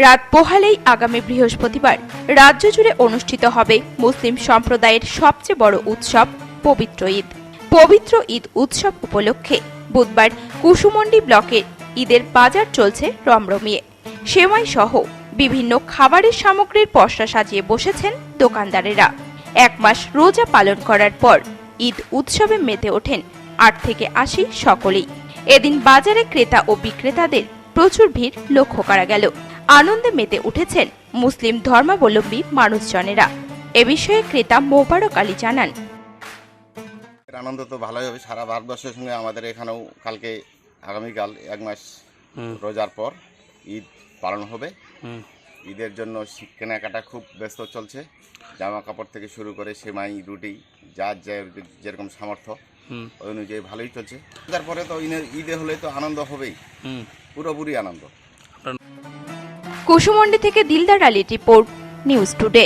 রাত পোহালেই আগামী বৃহস্পতিবার রাজ্য জুড়ে অনুষ্ঠিত হবে মুসলিম সম্প্রদায়ের সবচেয়ে বড় উৎসব পবিত্র ঈদ। পবিত্র ঈদ উৎসব উপলক্ষে বুধবার কুসুমন্ডি ব্লকের ঈদের বাজার চলছে রমরমিয়ে। সেমাই সহ বিভিন্ন খাবারের সামগ্রীর পসরা সাজিয়ে বসেছেন দোকানদারেরা। এক মাস রোজা পালন করার পর ঈদ উৎসবে মেতে ওঠেন 8 থেকে 80 সকলেই। এদিন বাজারে ক্রেতা ও বিক্রেতাদের প্রচুর ভিড় লক্ষ্য করা গেল। আনন্দে মেতে উঠেছেন মুসলিম ধর্মাবলম্বী মানুষজনেরা। এ বিষয়ে ক্রেতা মোবারক আলী জানান, আনন্দ তো ভালোই হবে। সারা ভারতবর্ষের সঙ্গে আমাদের এখানেও কালকে আগামীকাল 1 মাস রোজার পর ঈদ পালন হবে। ঈদের জন্য কেনাকাটা খুব ব্যস্ত চলছে। জামা কাপড় থেকে শুরু করে সেমাই রুটি যার যেরকম সামর্থ্য ওই অনুযায়ী ভালোই চলছে। তারপরে তো ঈদে হলে তো আনন্দ হবেই, পুরোপুরি আনন্দ। কুসুমন্ডি থেকে দিলদার আলীর রিপোর্ট, নিউজ টুডে।